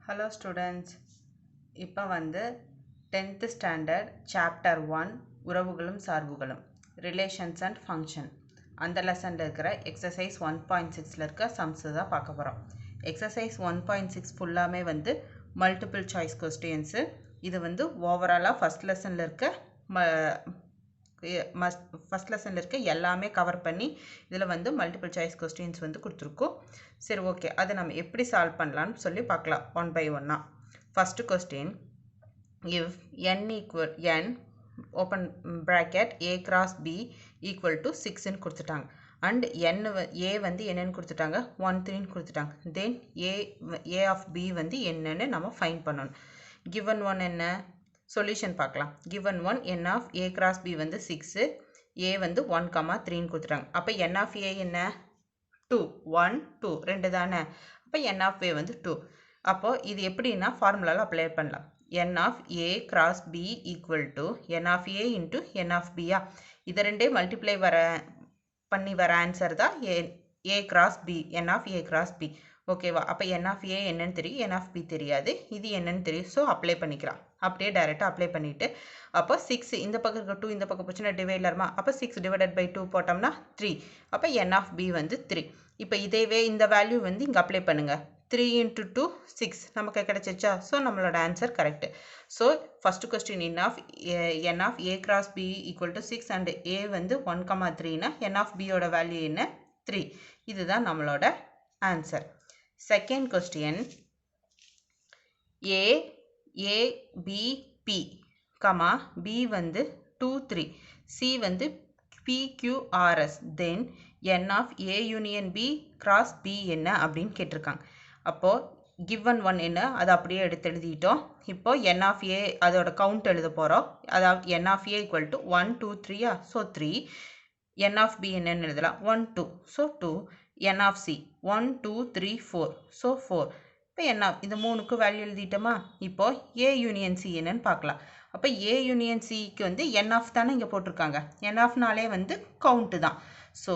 Hello students, இப்போ வந்து 10th standard chapter 1 உறவுகளும் சார்புகளும் relations and function அந்த லெசனில் இருக்கிற exercise 1.6ல இருக்க sums தான் பார்க்க போகிறோம். exercise 1.6 ஃபுல்லாமே வந்து multiple choice questions. இது வந்து ஓவராலாக ஃபஸ்ட் லெசனில் இருக்க ஃபஸ்ட் லெசனில் இருக்க எல்லாமே கவர் பண்ணி இதில் வந்து மல்டிபிள் சாய்ஸ் கொஸ்டின்ஸ் வந்து கொடுத்துருக்கோம். சரி, ஓகே, அதை நம்ம எப்படி சால்வ் பண்ணலான்னு சொல்லி பார்க்கலாம் ஒன் பை ஒன்னாக. First question, if n equal n open bracket a cross b equal to 6ன்னு கொடுத்துட்டாங்க. அண்ட் a வந்து என்னன்னு கொடுத்துட்டாங்க, 1 3ன்னு கொடுத்துட்டாங்க. தென் a ஆஃப் b வந்து என்னன்னு நம்ம ஃபைண்ட் பண்ணணும். கிவன் ஒன் என்ன சொல்யூஷன் பார்க்கலாம். given one n of a cross b வந்து 6, a வந்து 1, 3ன்னு கொடுத்துட்டாங்க. அப்போ n of a என்ன 2, 1 2 ரெண்டு தானே. அப்போ n of a வந்து 2. அப்போ இது எப்படின்னா ஃபார்முலாவில் அப்ளை பண்ணலாம். n of a cross b equal to n of a into n of b. இதை ரெண்டே மல்டிப்ளை பண்ணி வர ஆன்சர் தான் a cross b, n of a cross b. ஓகேவா? அப்போ n of a என்னன்னு தெரியும், n of b தெரியாது. இது என்னன்னு தெரியும். ஸோ அப்ளை பண்ணிக்கலாம். அப்படியே டைரெக்டாக அப்ளை பண்ணிவிட்டு அப்போ 6 இந்த பக்கம் இருக்க 2 இந்த பக்கம் போச்சுன்னா டிவைடர்மா. அப்போ 6 டிவைடட் பை 2 போட்டோம்னா 3. அப்போ n of b வந்து 3. இப்போ இதேவே இந்த வேல்யூ வந்து இங்கே அப்ளை பண்ணுங்கள். 3 into 2 6 நமக்கு கிடைச்சிச்சா? ஸோ நம்மளோட answer correct. So first question n of a cross b equal to 6 and a வந்து 1, 3னா n of bயோட வேல்யூ என்ன 3. இதுதான் நம்மளோட answer. Second question, a b p comma b வந்து 2 3 c வந்து p q r s then n of a union b cross b என்ன அப்படின்னு கேட்டிருக்காங்க. அப்போது given one என்ன அதை அப்படியே எடுத்து எழுதிட்டோம். இப்போ n of a அதோட கவுண்ட் எழுத போகிறோம். அதாவது n of a equal to 1 2 3. So 3. n of b என்னன்னு எழுதலாம் 1 2. So 2. n of c 1 2 3 4. So 4. இப்போ என்ன இந்த மூணுக்கு வேல்யூ எழுதிட்டோமா? இப்போ a யூனியன் சி என்னன்னு பார்க்கலாம். அப்போ a யூனியன் சிக்கு வந்து n ஆஃப் தானே இங்கே போட்டிருக்காங்க. n ஆஃப்னாலே வந்து கவுண்ட்டு தான். ஸோ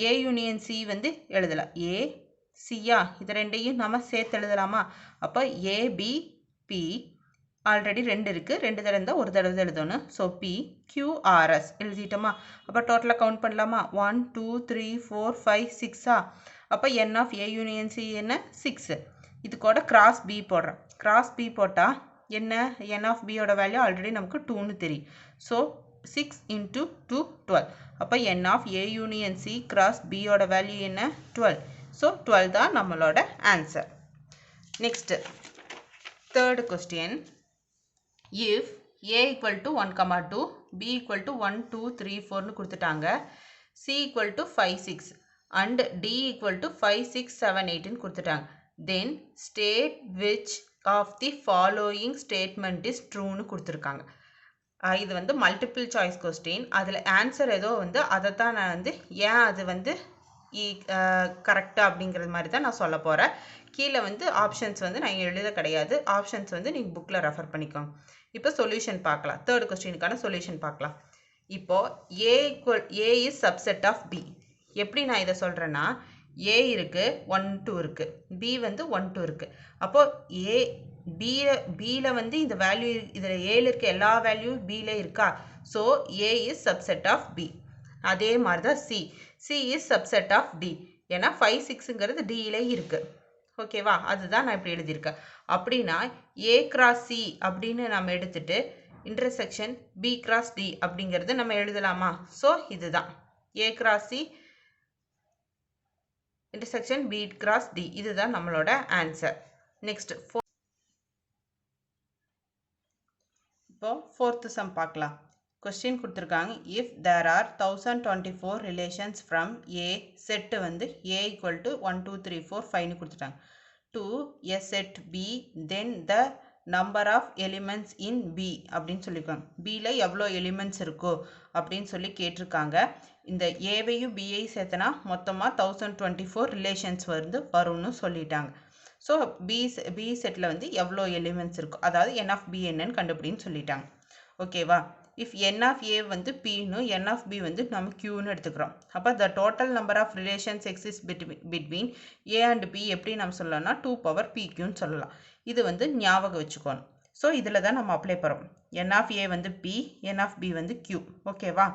a யூனியன் சி வந்து எழுதலாம். a சியா இது ரெண்டையும் நம்ம சேர்த்து எழுதலாமா? அப்போ a b p ஆல்ரெடி 2 இருக்குது, 2 தடவை இருந்தால் ஒரு தடவை எழுதணும். So p q r s எழுதிட்டோமா? அப்போ டோட்டலாக கவுண்ட் பண்ணலாமா? 1 2 3 4 5 6. அப்போ n of a union C என்ன 6. இது கூட கிராஸ் பி போடுறேன். கிராஸ் பி போட்டால் என்ன n ஆஃப் பியோட வேல்யூ ஆல்ரெடி நமக்கு 2ன்னு தெரியும். So 6 into 2 12. அப்போ n of a union C cross பியோட வேல்யூ என்ன 12. ஸோ 12 தான் நம்மளோட answer. Next third question, if a equal to 1, 2 b equal to 1 2 3 4ன்னு கொடுத்துட்டாங்க, c equal to 5 6 and d equal to 5 6 7 8ன்னு கொடுத்துட்டாங்க. then state which of the following statement is trueன்னு கொடுத்துருக்காங்க. இது வந்து multiple choice question. அதில் answer ஏதோ வந்து அதை தான் நான் வந்து ஏன் அது வந்து கரெக்டாக அப்படிங்கிறது மாதிரி தான் நான் சொல்ல போகிறேன். கீழே வந்து ஆப்ஷன்ஸ் வந்து நான் எழுத கிடையாது. ஆப்ஷன்ஸ் வந்து நீங்கள் புக்கில் ரெஃபர் பண்ணிக்கோங்க. இப்போ சொல்யூஷன் பார்க்கலாம். தேர்ட் கொஸ்டினுக்கான சொல்யூஷன் பார்க்கலாம். இப்போது a is subset of b. எப்படி நான் இதை சொல்கிறேன்னா, a இருக்குது 1 2 இருக்குது, b வந்து 1 2 இருக்குது. அப்போது பியில் வந்து இந்த வேல்யூ இதில் ஏல இருக்க எல்லா வேல்யூ பியில் இருக்கா? So a is subset of b. அதே மாதிரி தான் c is subset of d. ஏன்னா 5 6ங்கிறது டியில் இருக்குது. ஓகேவா? அதுதான் நான் இப்படி எழுதியிருக்கேன். அப்படின்னா a கிராஸ் c அப்படின்னு நம்ம எடுத்துட்டு இன்டர்செக்ஷன் b கிராஸ் d அப்படிங்கிறது நம்ம எழுதலாமா? ஸோ இதுதான் a cross c intersection b cross d. இதுதான் நம்மளோட ஆன்சர். நெக்ஸ்ட் இப்போ ஃபோர்த்து சம் பார்க்கலாம். கொஸ்டின் கொடுத்துருக்காங்க, if there are 1024 relations from A set வந்து a equal to 1 2 3 4 5ன்னு கொடுத்துட்டாங்க. To a set b then the number of elements in b அப்படின்னு சொல்லியிருக்காங்க. பியில் எவ்வளோ எலிமெண்ட்ஸ் இருக்கோ அப்படின்னு சொல்லி கேட்டிருக்காங்க. இந்த ஏவையும் பிஐயும் சேர்த்தனா மொத்தமாக 1024 ரிலேஷன்ஸ் வந்து வரும்னு சொல்லிட்டாங்க. ஸோ பி செட்டில் வந்து எவ்வளோ எலிமெண்ட்ஸ் இருக்கும், அதாவது n ஆஃப் b என்னன்னு கண்டுபிடின்னு சொல்லிட்டாங்க. ஓகேவா? இஃப் n of a வந்து pன்னு n of b வந்து நம்ம qன்னு எடுத்துக்கிறோம். அப்போ the total number of relations exist between a and b எப்படி நம்ம சொல்லலாம்னா 2 power pqன்னு சொல்லலாம். இது வந்து ஞாபகம் வச்சுக்கணும். ஸோ இதில் தான் நம்ம அப்ளை பண்ணுறோம். n of a வந்து p, n of b வந்து q. ஓகேவா?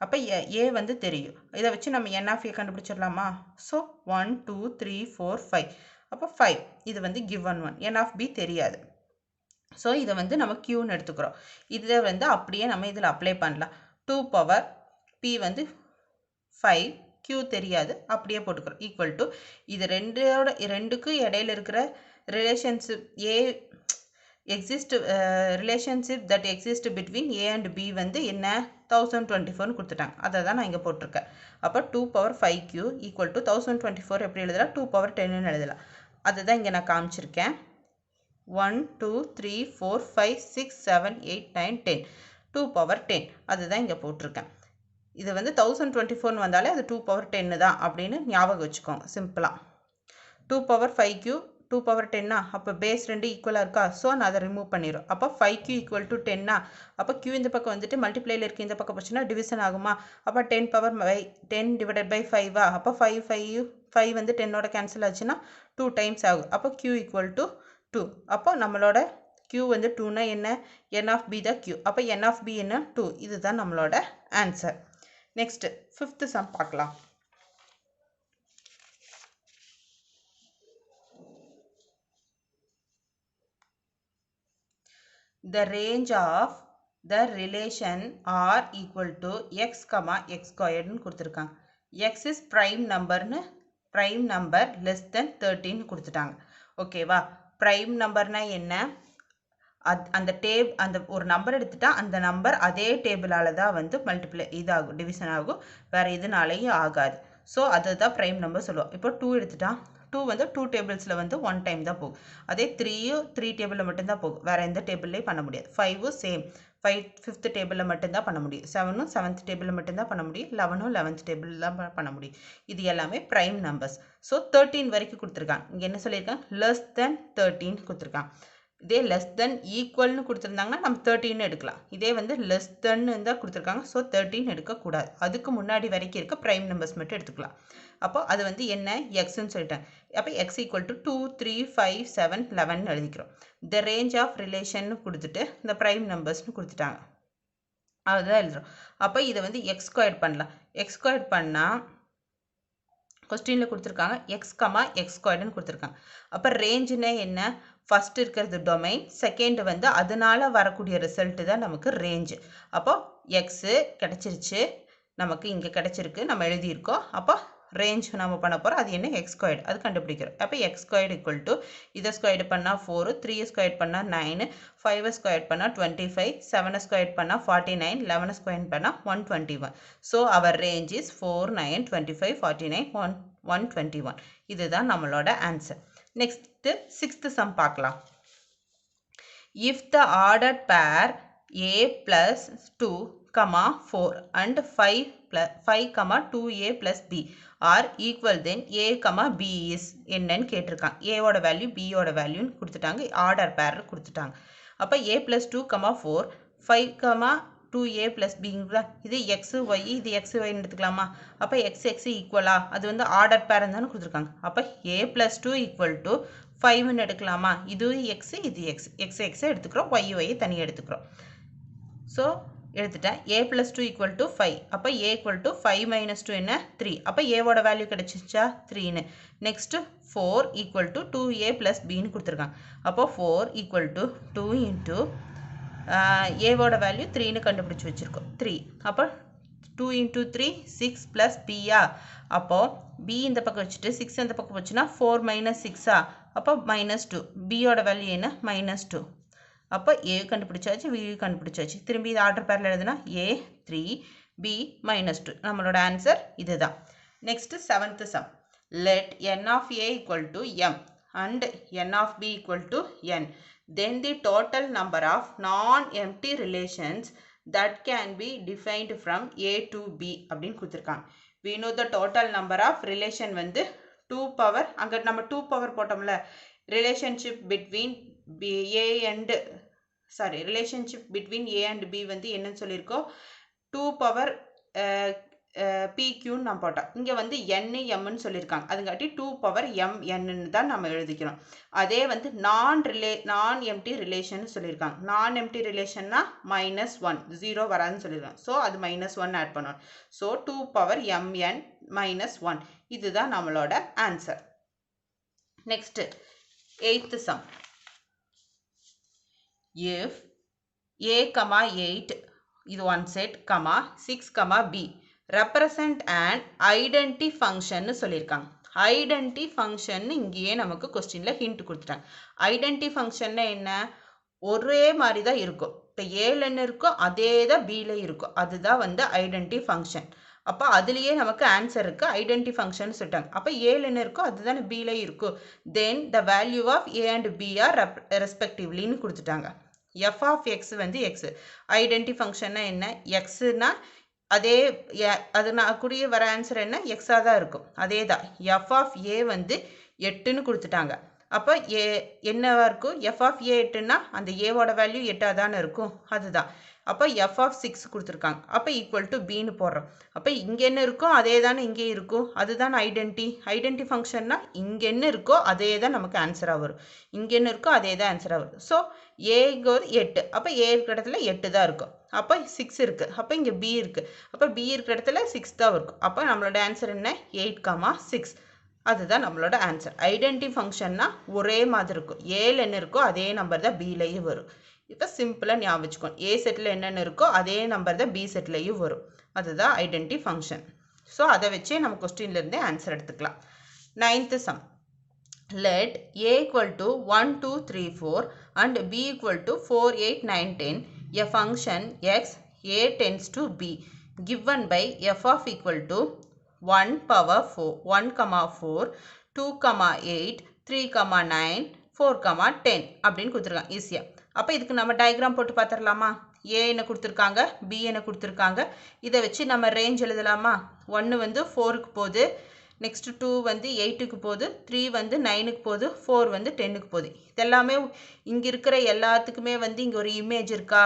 அப்போ a வந்து தெரியும். இதை வச்சு நம்ம n of a கண்டுபிடிச்சிடலாமா? ஸோ 1 2 3 4 5. அப்போ 5 இது வந்து given one. n of b தெரியாது. ஸோ இதை வந்து நம்ம க்யூன்னு எடுத்துக்கிறோம். இதை வந்து அப்படியே நம்ம இதில் அப்ளை பண்ணலாம். 2 பவர் p வந்து 5, q தெரியாது, அப்படியே போட்டுக்கிறோம். ஈக்குவல் டு இது ரெண்டுக்கும் இடையில இருக்கிற relationship relationship that exist between a and b வந்து என்ன 1024ன்னு கொடுத்துட்டாங்க. அதை தான் நான் இங்கே போட்டிருக்கேன். அப்போ 2 பவர் 5q ஈக்குவல் டு 1024 எப்படி எழுதலாம்? 2 பவர் 10ன்னு எழுதலாம். அதுதான் இங்கே நான் காமிச்சிருக்கேன். 1 2 3 4 5 6 7 8 9 10 2 பவர் 10 அதுதான் இங்கே போட்டிருக்கேன். இது வந்து 1024 வந்தாலே அது 2 பவர் 10 தான் அப்படின்னு ஞாபகம் வச்சுக்கோங்க சிம்பிளாக. 2 பவர் 5q 2 பவர் 10 அப்போ பேஸ் 2 ஈக்குவலாக இருக்கா? ஸோ நான் அதை ரிமூவ் பண்ணிடும். அப்போ 5q ஈக்குவல் டு 10 அப்போ q இந்த பக்கம் வந்துட்டு மல்டிப்ளைல இருக்குது, இந்த பக்கம் போச்சுன்னா டிவிஷன் ஆகுமா? அப்போ 10 பவர் 10 டிவைடட் பை 5 அப்போ 5 வந்து 10ஓட கேன்சல் ஆச்சுன்னா 2 டைம்ஸ் ஆகும். அப்போ q ஈக்குவல் டு 2. அப்போ நம்மளோட q வந்து 2னா என்ன? n of b தான் q. அப்போ n of b என்ன? 2. இதுதான் நம்மளோட ஆன்சர். நெக்ஸ்ட் 5th சம் பார்க்கலாம். The range of the relation r equal to x, x squared ன்னு கொடுத்துருக்காங்க. x is prime number less than 13 கொடுத்துட்டாங்க. ஓகேவா? prime நம்பர்னா என்ன? அந்த ஒரு நம்பர் எடுத்துட்டா அந்த நம்பர் அதே டேபிளால தான் வந்து மல்டிப்ளை இதாகும், டிவிஷன் ஆகும், வேற எதுனாலையும் ஆகாது. ஸோ அதுதான் ப்ரைம் நம்பர் சொல்லுவோம். இப்போ 2 எடுத்துட்டா 2 வந்து 2 டேபிள்ஸில் வந்து 1 டைம் தான் போகும். அதே 3 டேபிளில் மட்டும்தான் போகும், வேற எந்த டேபிள்லையும் பண்ண முடியாது. 5 சேம், 5th டேபிளில் மட்டும்தான் பண்ண முடியும். 7th டேபிளில் மட்டும்தான் பண்ண முடியும். 11th டேபிளில் தான் பண்ண முடியும். இது எல்லாமே ப்ரைம் நம்பர்ஸ். ஸோ 13 வரைக்கும் கொடுத்துருக்காங்க. இங்கே என்ன சொல்லியிருக்காங்க? லெஸ் தென் 13 கொடுத்துருக்காங்க. இதே லெஸ் தென் ஈக்குவல்னு கொடுத்துருந்தாங்கன்னா நம்ம 13 எடுக்கலாம். இதே வந்து லெஸ் தென் தான் கொடுத்துருக்காங்க. ஸோ 13 எடுக்கக்கூடாது. அதுக்கு முன்னாடி வரைக்கும் இருக்க ப்ரைம் நம்பர்ஸ் மட்டும் எடுத்துக்கலாம். அப்போ அது வந்து என்ன? எக்ஸ்ன்னு சொல்லிட்டாங்க. அப்போ எக்ஸ் ஈக்குவல் டு 2 3 5 7 11 எழுதிக்கிறோம். த ரேஞ்ச் ஆஃப் ரிலேஷன் கொடுத்துட்டு இந்த ப்ரைம் நம்பர்ஸ்னு கொடுத்துட்டாங்க. அதுதான் எழுதுறோம். அப்போ இதை வந்து எக்ஸ் ஸ்கொயர் பண்ணலாம். எக்ஸ் ஸ்கொயர் பண்ணால் கொஸ்டினில் கொடுத்துருக்காங்க எக்ஸ் ஸ்கொயர்டுன்னு கொடுத்துருக்காங்க. அப்போ ரேஞ்சுன்னா என்ன? ஃபர்ஸ்ட் இருக்கிறது டொமைன், செகண்ட் வந்து அதனால வரக்கூடிய ரிசல்ட்டு தான் நமக்கு ரேஞ்சு. அப்போ எக்ஸு கிடச்சிருச்சு, நமக்கு இங்கே கிடச்சிருக்கு, நம்ம எழுதியிருக்கோம். அப்போ ரேஞ்ச் நம்ம பண்ண போகிறோம். அது என்ன? எக்ஸ் ஸ்கொயர்டு, அது கண்டுபிடிக்கிறோம். அப்போ எக்ஸ் ஸ்கொயர்டு ஈக்குவல் டு இதை ஸ்கொயர்டு பண்ணால் 4, 3 ஸ்கொயர்டு பண்ணால் 9, 5 ஸ்கொயர்டு பண்ணால் 25, 7 ஸ்கொயர்டு பண்ணால் 49, 11 ஸ்கொயர்டு பண்ணால் 121. So our range is 4, 9, 25, 49, 121. இதுதான் நம்மளோட ஆன்சர். நெக்ஸ்ட் 6th சம் பார்க்கலாம். If the ordered pair a plus 2, 4 and 5, 2a plus b are equal, then a, b is என்னன்னு கேட்டிருக்காங்க. a ஓட வேல்யூ b ஓட வேல்யூன்னு கொடுத்துட்டாங்க. ஆர்டர் பேர் கொடுத்துட்டாங்க. அப்போ a plus 2, 4, 5, 2a plus bங்களா? இது x y, இது x y எடுத்துக்கலாமா? அப்போ x ஈக்குவலா? அது வந்து ஆர்டர் பேர் தானே கொடுத்துருக்காங்க. அப்போ a plus 2 ஈக்குவல் டு 5ன்னு எடுக்கலாமா? இது x, இது x எடுத்துக்கிறோம், y தனியாக எடுத்துக்கிறோம். ஸோ எடுத்துட்டேன். a plus 2 equal to 5. அப்போ a ஈக்குவல் டு 5 minus 2 என்ன? 3. அப்போ a-வோட வேல்யூ கிடைச்சிச்சா? 3ன்னு. Next 4 equal to 2a plus bன்னு கொடுத்துருக்காங்க. அப்போ 4 ஈக்குவல் டு 2 இன்ட்டு a-வோட வேல்யூ 3ன்னு கண்டுபிடிச்சி வச்சுருக்கோம், 3. அப்போ 2 இன்ட்டு 3 6 ப்ளஸ் b-யா? அப்போது b இந்த பக்கம் வச்சுட்டு 6 இந்த பக்கம் வச்சுன்னா 4 minus 6-ஆ? அப்போ -2. b-யோட வேல்யூ என்ன? -2. அப்போ a கண்டுபிடிச்சாச்சு, b கண்டுபிடிச்சாச்சு. திரும்பி இது ஆர்டர் பேரில் எழுதுனா a 3 b -2. நம்மளோட ஆன்சர் இதுதான். Next 7th sum. Let n of a equal to m and n of b equal to n. Then the total number of non-empty relations that can be defined from a to b அப்படின்னு கொடுத்துருக்காங்க. We know the total number of relation வந்து 2 power, அங்கே நம்ம 2 power போட்டோம்ல, relationship between a and sorry relationship between A and B வந்து என்னன்னு சொல்லியிருக்கோம் 2 power PQன்னு நான் போட்டேன். இங்கே வந்து N Mன்னு சொல்லியிருக்காங்க. அதுங்காட்டி 2 பவர் MNன்னு தான் நம்ம எழுதிக்கிறோம். அதே வந்து நான் எம்டி ரிலேஷன் சொல்லியிருக்காங்க. நான் எம்டி ரிலேஷன்னா -1 0 வராதுன்னு சொல்லியிருக்காங்க. ஸோ அது -1 ஆட் பண்ணணும். ஸோ 2 பவர் MN -1 இதுதான் நம்மளோட answer. Next 8th sum. If A, 8 இது one set, 6, B represent an identity function சொல்லியிருக்காங்க. ஐடென்டி ஃபங்க்ஷன் இங்கேயே நமக்கு கொஸ்டின்ல ஹிண்ட் கொடுத்துட்டாங்க. ஐடென்டி ஃபங்க்ஷன்னா என்ன? ஒரே மாதிரி தான் இருக்கும். இப்போ ஏல என்ன இருக்கோ அதே தான் பில இருக்கும். அதுதான் வந்து ஐடென்டி ஃபங்க்ஷன். அப்போ அதுலேயே நமக்கு ஆன்சர் இருக்குது. ஐடென்டி ஃபங்க்ஷன் சொல்லிட்டாங்க. அப்போ ஏல என்ன இருக்கோ அதுதானே பில இருக்கும். Then the value of A and B are ரெஸ்பெக்டிவ்லின்னு கொடுத்துட்டாங்க. f of x வந்து x. ஐடென்டி ஃபங்க்ஷன்னா என்ன? xனா அதே அது நான் கூடிய வர ஆன்சர் என்ன? எக்ஸாக தான் இருக்கும். அதே தான் f of a வந்து 8ன்னு கொடுத்துட்டாங்க. அப்போ என்னவா இருக்கும்? f of a 8ன்னா அந்த ஏவோட வேல்யூ 8ஆக தானே இருக்கும். அதுதான். அப்போ f of 6 கொடுத்துருக்காங்க. அப்போ ஈக்குவல் டு பின்னு போடுறோம். அப்போ இங்கே என்ன இருக்கோ அதே தானே இங்கே இருக்கும். அதுதான் ஐடென்டி ஃபங்க்ஷன்னா இங்கே என்ன இருக்கோ அதே தான் நமக்கு ஆன்சராக வரும். இங்கே என்ன இருக்கோ அதே தான் ஆன்சராக வரும். ஸோ ஏக்கு ஒரு 8. அப்போ ஏ இருக்கிற இடத்துல 8 தான் இருக்கும். அப்போ 6 இருக்குது. அப்போ இங்கே பி இருக்குது. அப்போ பி இருக்கிற இடத்துல 6 தான் இருக்கும். அப்போ நம்மளோட ஆன்சர் என்ன? 8, 6. அதுதான் நம்மளோட ஆன்சர். ஐடென்டி ஃபங்க்ஷன்னா ஒரே மாதிரி இருக்கும். ஏல என்ன இருக்கோ அதே நம்பர் தான் பிலையும் வரும். இப்போ சிம்பிளாக ஞாபகம் வச்சுக்கோங்க. ஏ செட்டில் என்னென்ன இருக்கோ அதே நம்பர் தான் பி செட்லையும் வரும். அதுதான் ஐடென்டி ஃபங்க்ஷன். ஸோ அதை வச்சே நம்ம கொஸ்டின்லேருந்தே ஆன்சர் எடுத்துக்கலாம். 9th sum. Let a equal to 1, 2, 3, 4 and b equal to 4, 8, 9, 10 a function x a tends to b given by f of equal to 1 power 4, 1, 4, 2, 8, 3, 9, 4, 10 அப்படின்னு கொடுத்துருக்காங்க ஈஸியாக. அப்போ இதுக்கு நம்ம டயக்ராம் போட்டு பார்த்துடலாமா? ஏ என்ன கொடுத்துருக்காங்க, பி என்ன கொடுத்துருக்காங்க. இதை வச்சு நம்ம ரேஞ்ச் எழுதலாமா? 1 வந்து 4க்கு போகுது, நெக்ஸ்ட் 2 வந்து 8க்கு போகுது, 3 வந்து 9க்கு போகுது, 4 வந்து 10க்கு போகுது. இதெல்லாமே இங்கே இருக்கிற எல்லாத்துக்குமே வந்து இங்கே ஒரு இமேஜ் இருக்கா?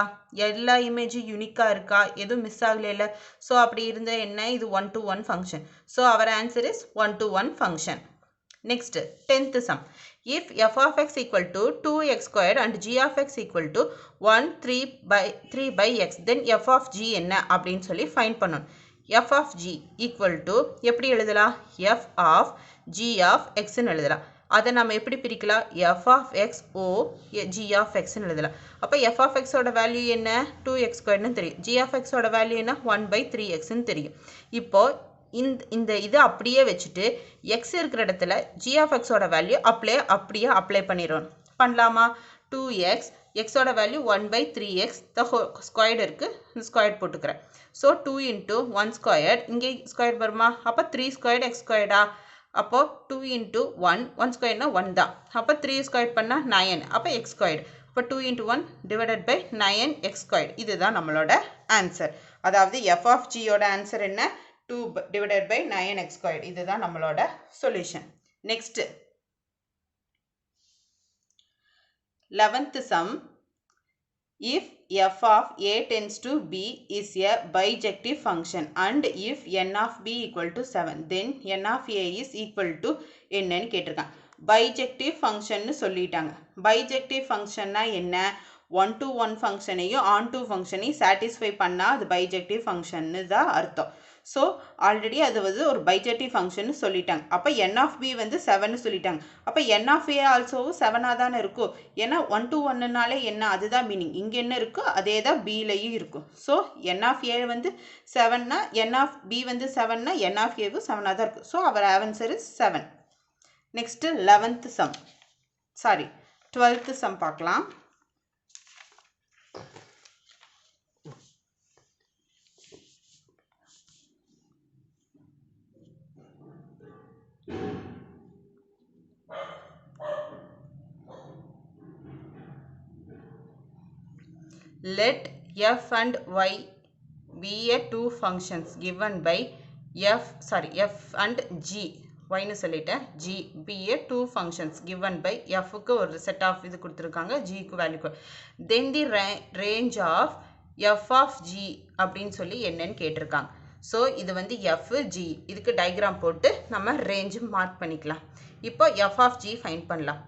எல்லா இமேஜும் யூனிக்காக இருக்கா? எதுவும் மிஸ் ஆகலையில? ஸோ அப்படி இருந்தால் என்ன? இது 1 to 1 function. So our answer is 1 to 1 function. Next 10th sum. If f of x equal to 2x squared and g of x equal to 3 by x, then f of g என்ன அப்படின்னு சொல்லி find பண்ணணும். f of g equal to எப்படி எழுதலாம்? f of g of x ன்னு எழுதலாம். அதை நம்ம எப்படி பிரிக்கலாம்? f of x o g of x ன்னு எழுதலாம். அப்போ f of x ஓட வேல்யூ என்ன? 2x squared ன்னு தெரியும். g of x ஓட வேல்யூ என்ன? 1/3x ன்னு தெரியும். இப்போ இந்த இது அப்படியே வச்சுட்டு x இருக்கிற இடத்துல g of x ஓட வேல்யூ அப்படியே அப்ளை பண்ணிடணும். பண்ணலாமா? 2x x ஓட வேல்யூ 1/3x ஸ்கொயர்டு இருக்குது, ஸ்கொயர்ட் போட்டுக்கிறேன். ஸோ 2 into 1 squared இங்கே ஸ்கொயர் வருமா? அப்போ 3 squared x squaredா? அப்போ 2 into 1 squaredனா 1 தான். அப்போ 3 squared பண்ணால் 9. அப்போ x squared. அப்போ 2 into 1 divided by 9x squared. இதுதான் நம்மளோட ஆன்சர். அதாவது f of g ஓட ஆன்சர் என்ன? 2 divided by 9x squared. இதுதான் நம்மளோட solution. Next 11th sum. If f of a tends to b is a bijective function and if n of b equal to 7, then n of a is equal to என்னன்னு கேட்டிருக்காங்க. bijective function சொல்லிட்டாங்க. bijective functionனா என்ன? 1 to 1 ஃபங்க்ஷனையும் on to ஃபங்க்ஷனையும் satisfy பண்ணால் அது bijective ஃபங்க்ஷன்னு தான் அர்த்தம். So already அது வந்து ஒரு பைஜெக்டிவ் ஃபங்க்ஷன் சொல்லிட்டாங்க. அப்போ என் ஆஃப் பி வந்து 7 சொல்லிட்டாங்க. அப்போ என் ஆஃப் ஏ ஆல்சோவும் 7ஆக தானே இருக்கும். ஏன்னா 1 to 1னாலே என்ன? அதுதான் மீனிங். இங்கே என்ன இருக்கோ அதே தான் பிலையும் இருக்கும். ஸோ என் ஆஃப் ஏ வந்து 7னா என் ஆஃப் பி வந்து 7னா என் ஆஃப் ஏவும் 7ஆக தான் இருக்கும். So our answer is 7. Next 11th sum. 12th sum பார்க்கலாம். Let f and y be a two functions given by f and g yன்னு சொல்லிட்டேன் g be a two functions given by f க்கு ஒரு set of இது கொடுத்திருக்காங்க g க்கு value then the range of f of g அப்படின்னு சொல்லி என்னன்னு கேட்டிருக்காங்க ஸோ இது வந்து f g இதுக்கு டயக்ராம் போட்டு நம்ம ரேஞ்ச் மார்க் பண்ணிக்கலாம் இப்போ f of g ஃபைண்ட் பண்ணலாம்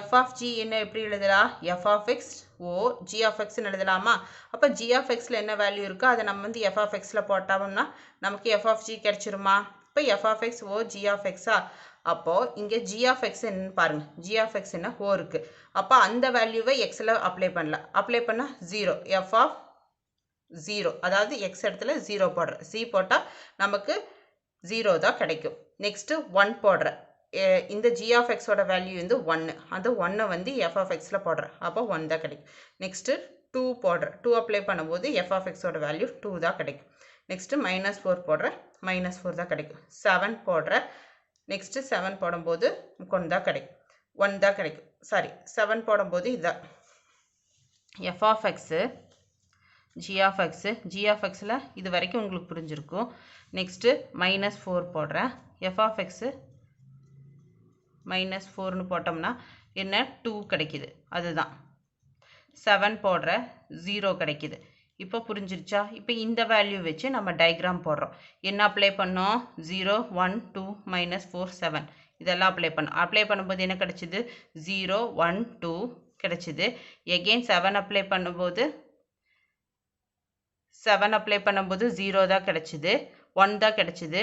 f of g என்ன எப்படி எழுதலாம் f of x o g of x ன்னு எழுதலாமா அப்போ g of x ல என்ன வேல்யூ இருக்கோ அதை நம்ம வந்து f of x ல போட்டோம்னா நமக்கு f of g கிடைச்சிருமா இப்போ f of x o g of x அப்போ இங்க g of x என்னன்னு பாருங்க g of x என்ன ஓ இருக்கு அப்போ அந்த வேல்யூவை x ல அப்ளை பண்ணலாம் அப்ளை பண்ணா 0 f of 0 அதாவது x இடத்துல 0 போடுற c போட்டா நமக்கு 0 தான் கிடைக்கும் நெக்ஸ்ட் 1 போடுற இந்த g of x ஓட வேல்யூ வந்து 1 அந்த 1 வந்து f of x ல போடுற அப்போ 1 தான் கிடைக்கும் நெக்ஸ்ட் 2 போடுற 2 அப்ளை பண்ணும்போது f of x ஓட வேல்யூ 2 தான் கிடைக்கும் நெக்ஸ்ட் -4 போடுற -4 தான் கிடைக்கும் 7 போடுற நெக்ஸ்ட் 7 போடும்போது 1 தான் கிடைக்கும் 1 தான் கிடைக்கும் சாரி 7 போடும்போது இதான் f of x g of x ல இது வரைக்கும் உங்களுக்கு புரிஞ்சிருக்கும் நெக்ஸ்ட் -4 போடுறேன் f of x -4னு போட்டோம்னா என்ன 2 கிடைக்குது அதுதான் 7 போடுற 0 கிடைக்குது இப்போ புரிஞ்சிருச்சா இப்போ இந்த வேல்யூ வச்சு நம்ம டயக்ராம் போடுறோம் என்ன அப்ளை பண்ணோம் 0 1 2 -4 7 இதெல்லாம் அப்ளை பண்ணும்போது என்ன கிடைச்சிது 0 1 2 கிடைச்சிது எகெயின் 7 அப்ளை பண்ணும்போது 0 தான் கிடைச்சிது 1 தான் கிடைச்சிது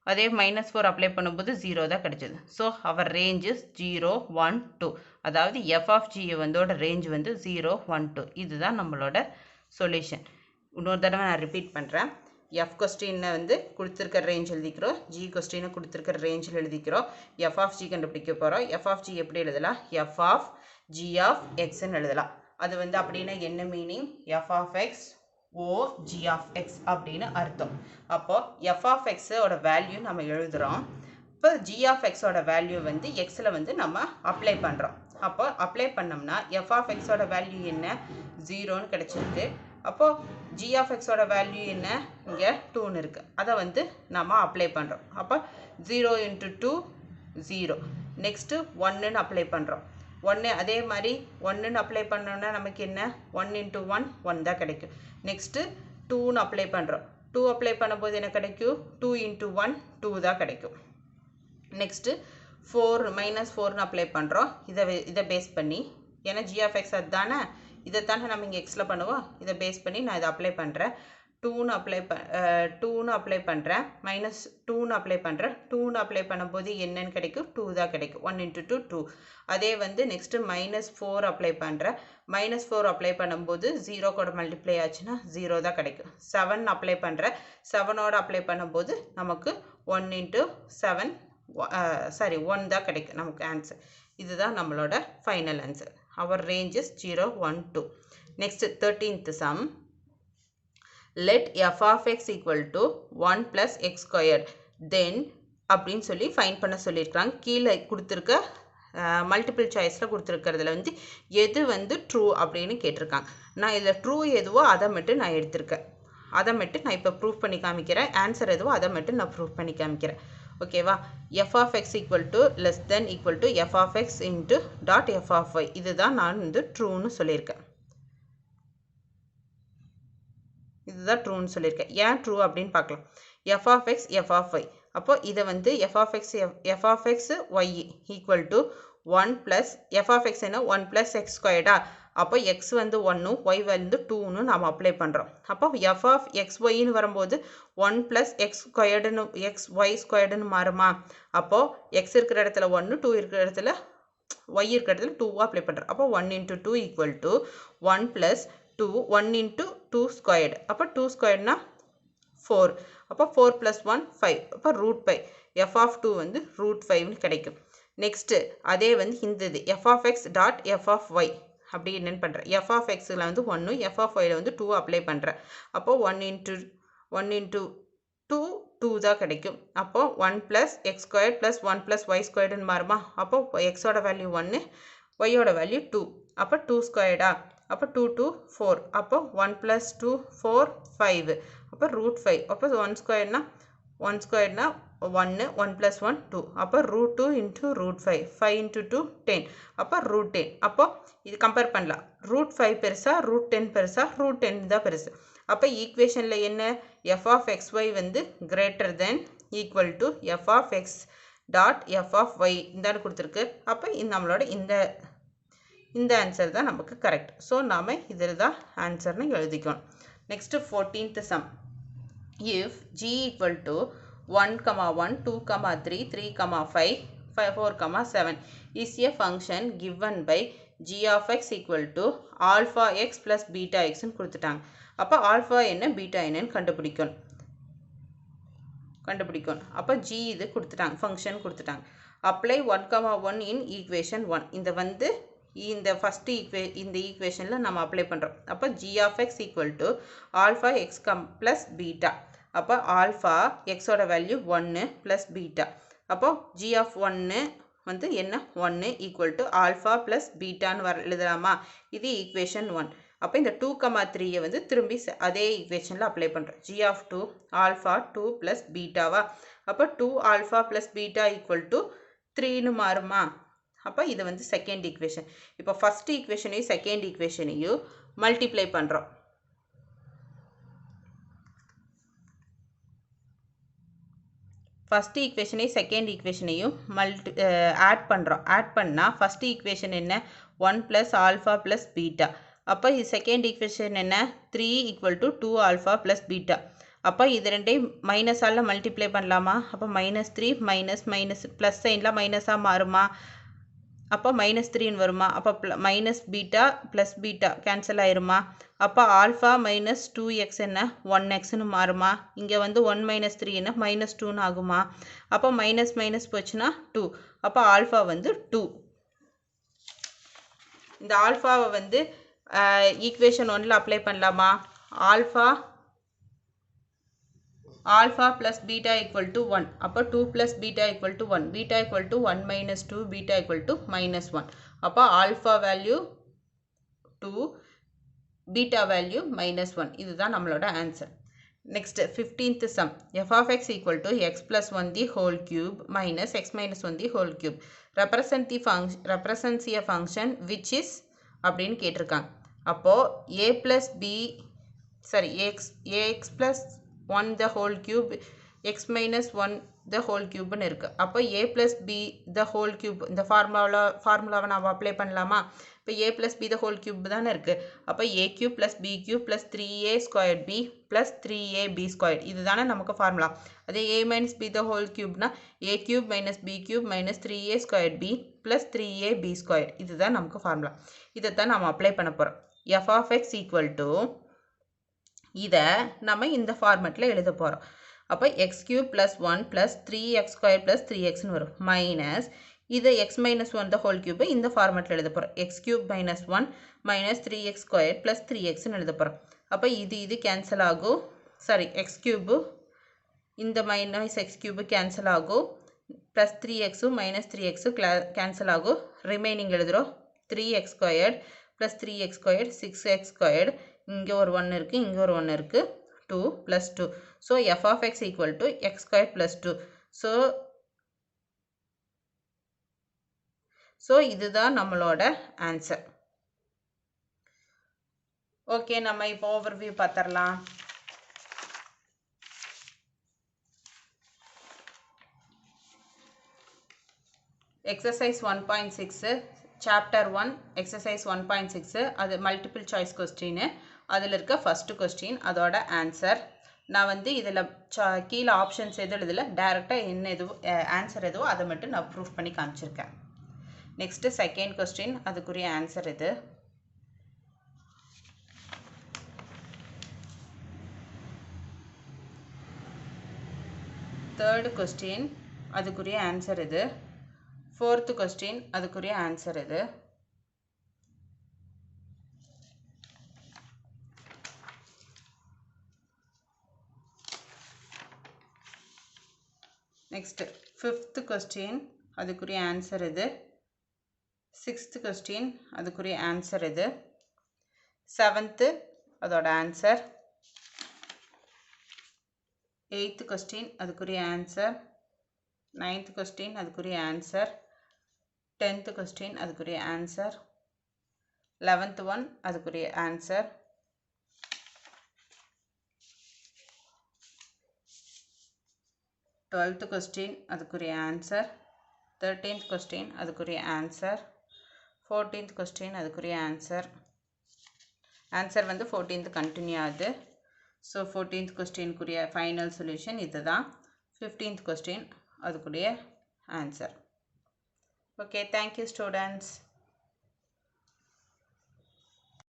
அதே -4 அப்ளை பண்ணும்போது 0 தான் கிடைச்சது ஸோ அவர் ரேஞ்ச் இஸ் 0 1 2 அதாவது f of g வந்தோட ரேஞ்ச் வந்து 0 1 2 இதுதான் நம்மளோட சொல்யூஷன் இன்னொரு தடவை நான் ரிப்பீட் பண்ணுறேன் f கொஸ்டினை வந்து கொடுத்துருக்க ரேஞ்ச் எழுதிக்கிறோம் g கொஸ்டினை கொடுத்துருக்க ரேஞ்சில் எழுதிக்கிறோம் f of g கண்டுபிடிக்க போகிறோம் f of g எப்படி எழுதலாம் f of g of xன்னு எழுதலாம் அது வந்து அப்படின்னா என்ன meaning f of x o g of x அப்படின்னு அர்த்தம் அப்போ f of x ஓட வேல்யூ நம்ம எழுதுறோம் இப்போ g of x ஓட வேல்யூ வந்து x ல வந்து நம்ம அப்ளை பண்ணுறோம் அப்போ அப்ளை பண்ணோம்னா f of x ஓட வேல்யூ என்ன 0ன்னு கிடைச்சிருக்கு அப்போ g of x ஓட வேல்யூ என்ன இங்கே 2ன்னு இருக்குது அதை வந்து நம்ம அப்ளை பண்ணுறோம் அப்போ 0 × 2 0 நெக்ஸ்ட்டு 1ன்னு அப்ளை பண்ணுறோம் 1 அதே மாதிரி 1ன்னு அப்ளை பண்ணோம்னா நமக்கு என்ன 1 × 1 1 தான் கிடைக்கும் நெக்ஸ்ட்டு 2ன்னு அப்ளை பண்ணுறோம் 2 அப்ளை பண்ணும்போது என்ன கிடைக்கும் 2 × 1 2 தான் கிடைக்கும் நெக்ஸ்ட்டு 4 -4ன்னு அப்ளை பண்ணுறோம் இதை பேஸ் பண்ணி ஏன்னா g of x அதுதானே இதைத்தானே நம்ம இங்கே எக்ஸில் பண்ணுவோம் இதை பேஸ் பண்ணி நான் இதை அப்ளை பண்ணுறேன் 2ன்னு அப்ளை பண்ணுறேன் -2ன்னு அப்ளை பண்ணுறேன் 2ன்னு அப்ளை பண்ணும்போது என்னன்னு கிடைக்கும் 2 தான் கிடைக்கும் 1 × 2 2 அதே வந்து நெக்ஸ்ட்டு -4 அப்ளை பண்ணுறேன் -4 அப்ளை பண்ணும்போது 0 கூட மல்டிப்ளை ஆச்சுன்னா 0 தான் கிடைக்கும் 7 அப்ளை பண்ணுறேன் 7ஓட அப்ளை பண்ணும்போது நமக்கு 1 × 7 1 தான் கிடைக்கும் நமக்கு ஆன்சர் இதுதான் நம்மளோட final answer our range is 0 1 2 next 13th sum let f of x equal to 1 plus x squared then அப்படின்னு சொல்லி ஃபைண்ட் பண்ண சொல்லியிருக்காங்க கீழே கொடுத்துருக்க மல்டிபிள் சாய்ஸில் கொடுத்துருக்கிறதுல வந்து எது வந்து ட்ரூ அப்படின்னு கேட்டிருக்காங்க நான் இதில் ட்ரூ எதுவோ அதை மட்டும் நான் எடுத்திருக்கேன் அதை மட்டும் நான் இப்போ ப்ரூஃப் பண்ணி காமிக்கிறேன் ஆன்சர் எதுவோ அதை மட்டும் நான் ப்ரூஃப் பண்ணி காமிக்கிறேன் ஓகேவா f of x equal to less than equal to f of x into dot f of y இதுதான் நான் வந்து ட்ரூன்னு சொல்லியிருக்கேன் இதுதான் ட்ரூன்னு சொல்லியிருக்கேன் ஏன் ட்ரூ அப்படின்னு பார்க்கலாம் f of x f of y அப்போ இதை வந்து f of x y equal to 1 plus f of x என்ன 1 ப்ளஸ் எக்ஸ் ஸ்கொயர்டா அப்போ x வந்து 1 y வந்து 2ன்னு நாம் அப்ளை பண்ணுறோம் அப்போ f of x yன்னு வரும்போது 1 ப்ளஸ் எக்ஸ் ஸ்கொயர்டுன்னு எக்ஸ் ஒய் ஸ்கொயர்டுன்னு மாறுமா அப்போது x இருக்கிற இடத்துல 1 2 இருக்கிற இடத்துல y இருக்கிற இடத்துல 2 அப்ளை பண்ணுறோம் அப்போ 1 × 2 ஈக்குவல் டு 1 ப்ளஸ் 2 1 × 2 ஸ்கொயர்டு அப்போ 2 ஸ்கொயர்டுனா 4 அப்போ 4 + 1 5 அப்போ √5 f of 2 வந்து √5ன்னு கிடைக்கும் நெக்ஸ்ட்டு அதே வந்து இந்த இது f of x dot f of y அப்படி என்னென்னு பண்ணுறேன் f of xல வந்து 1 f of yல வந்து 2 அப்ளை பண்ணுறேன் அப்போ 1 × 2 தான் கிடைக்கும் அப்போ 1 plus X square plus 1 plus Y ஸ்கொயர்டுன்னு மாறுமா அப்போ எக்ஸோட வேல்யூ 1 ஒய்யோட வேல்யூ 2 அப்போ 2 ஸ்கொயர்டா அப்போ 2 2 4 அப்போ 1 + 2 4 5 அப்போ √5 அப்போ 1 ஸ்கொயர்னா 1 1 plus 1 2 அப்போ root 2 into root 5 5 into 2 10 அப்போ root 10 அப்போ இது கம்பேர் பண்ணலாம் root 5 பெருசா root 10 பெருசா root 10 தான் பெருசு அப்போ ஈக்குவேஷன்ல என்ன f of xy வந்து greater than equal to f of x dot f of y இந்தான்னு கொடுத்துருக்கு அப்போ நம்மளோட இந்த ஆன்சர் தான் நமக்கு கரெக்ட் ஸோ நாம இதில் தான் ஆன்சர்னு எழுதிக்கணும் next 14th sum if g equal to 1, 1, 2, 3, 3, 5, 4, 7 is a function given by g of x equal to alpha x plus beta x ன்னு கொடுத்துட்டாங்க அப்போ ஆல்ஃபா என்ன பீட்டா என்னன்னு கண்டுபிடிக்கணும் அப்போ g இது கொடுத்துட்டாங்க ஃபங்க்ஷன் கொடுத்துட்டாங்க apply 1, 1 in equation 1 இந்த வந்து இந்த ஃபர்ஸ்ட் இந்த ஈக்குவேஷன்ல நம்ம அப்ளை பண்றோம் அப்போ g of x equal to alpha x plus beta அப்போ ஆல்ஃபா x ஓட வேல்யூ 1 plus beta அப்போ g of 1 வந்து என்ன 1 equal to alpha plus beta ன்னு எழுதலாமா இது ஈக்குவேஷன் 1 அப்போ இந்த 2, 3 வந்து திரும்பி அதே ஈக்குவேஷன்ல அப்ளை பண்றோம் g of 2 alpha 2 plus beta வா அப்போ 2 alpha plus beta equal to 3 ன்னு மாறுமா அப்போ இது வந்து செகண்ட் ஈக்குவேஷன் இப்போ ஃபர்ஸ்ட் ஈக்குவேஷனையும் செகண்ட் ஈக்குவேஷனையும் மல்டிப்ளை பண்றோம் ஃபர்ஸ்ட் ஈக்குவேஷனையும் செகண்ட் ஈக்குவேஷனையும் ஆட் பண்றோம் ஆட் பண்ணா ஃபர்ஸ்ட் ஈக்குவேஷன் என்ன 1 plus alpha plus beta அப்போ இது செகண்ட் ஈக்குவேஷன் என்ன 3 equal to 2 alpha plus beta அப்போ இது ரெண்டையும் மைனஸ் ஆல மல்டிப்ளை பண்ணலாமா அப்போ -3 மைனஸ் ப்ளஸ் சைன்ல மைனஸா மாறுமா அப்போ -3 ன்னு வருமா அப்போ minus beta plus beta cancel ஆயிருமா அப்போ ஆல்ஃபா மைனஸ் 2x என்ன 1x ன்னு மாறுமா இங்கே வந்து 1 - 3 என்ன -2 ன்னு ஆகுமா அப்போ மைனஸ் மைனஸ் போச்சுன்னா 2 அப்போ ஆல்ஃபா வந்து 2 இந்த ஆல்ஃபாவை வந்து ஈக்குவேஷன் 1ல அப்ளை பண்ணலாமா alpha plus beta equal to 1 அப்போ 2 plus beta equal to 1 beta equal to 1 minus 2 beta equal to -1 அப்போ alpha value 2 beta value -1 இதுதான் நம்மளோட answer next 15th sum f of x equal to x plus 1 the whole cube minus x minus 1 the whole cube represents a function which is அப்படின்னு கேட்டிருக்காங்க அப்போ ax plus 1 the whole cube x minus 1 the whole cube ன்னு இருக்கு அப்போ a plus b the whole cube இந்த ஃபார்முலாவை நாம apply பண்ணலாமா இப்போ a plus b the whole cube தானே இருக்கு அப்போ a cube plus b cube plus 3a squared b plus 3ab squared இதுதானே நமக்கு ஃபார்முலா அதே a minus b the whole cube னா a cube minus b cube minus 3a squared b plus 3ab squared இதுதான் நமக்கு formula இதைத்தான் நாம apply பண்ண போறோம் f of x equal to இத நம்ம இந்த ஃபார்மட்ல எழுத போறோம் அப்ப x cube plus 1 plus 3x squared plus 3x ன்னு வரும் மைனஸ் இது x minus 1 the whole cube இந்த ஃபார்மட்ல எழுத போறோம் x cube minus 1 minus 3x squared plus 3x ன்னு எழுத போறோம் அப்ப இது கேன்சல் ஆகும் சாரி x cube இந்த minus x cube கேன்சல் ஆகும் plus 3x minus 3x cancel ஆகும் ரிமைனிங் எழுதுறோம் 3x squared plus 3x squared 6x squared இங்க ஒரு 1 இருக்கு இங்க ஒரு 1 இருக்கு 2 plus 2 so f of x equal to x squared plus 2 so இதுதான் நம்மளோட ஆன்சர் ஓகே நம்ம இப்போ ஓவர்வியூ பார்த்தறலாம் exercise 1.6 chapter 1 exercise 1.6 அது multiple choice question அதில் இருக்க first question அதோட ஆன்சர் நான் வந்து இதில் கீழே ஆப்ஷன்ஸ் எது எழுதல டைரெக்டாக என்ன எதுவோ ஆன்சர் எதுவோ அதை மட்டும் நான் ப்ரூஃப் பண்ணி காமிச்சிருக்கேன் நெக்ஸ்ட் செகண்ட் கொஸ்டின் அதுக்குரிய ஆன்சர் இது தேர்ட் கொஸ்டின் அதுக்குரிய ஆன்சர் இது ஃபோர்த் கொஸ்டின் அதுக்குரிய ஆன்சர் இது next fifth question அதுக்குரிய ஆன்சர் இது sixth question அதுக்குரிய ஆன்சர் இது seventh அதோட ஆன்சர் 8th question அதுக்குரிய ஆன்சர் 9th கொஸ்டின் அதுக்குரிய ஆன்சர், 10th கொஸ்டின் அதுக்குரிய ஆன்சர், 11th ஒன் அதுக்குரிய ஆன்சர், 12th கொஸ்டின் அதுக்குரிய ஆன்சர், 13th கொஸ்டின் அதுக்குரிய ஆன்சர், 14th கொஸ்டின் அதுக்குரிய ஆன்சர். ஆன்சர் வந்து 14th கண்டினியூ ஆகுது. ஸோ 14th கொஸ்டினுக்குரிய ஃபைனல் சொல்யூஷன் இது தான். 15th கொஸ்டின் அதுக்குரிய ஆன்சர். Okay, thank you students.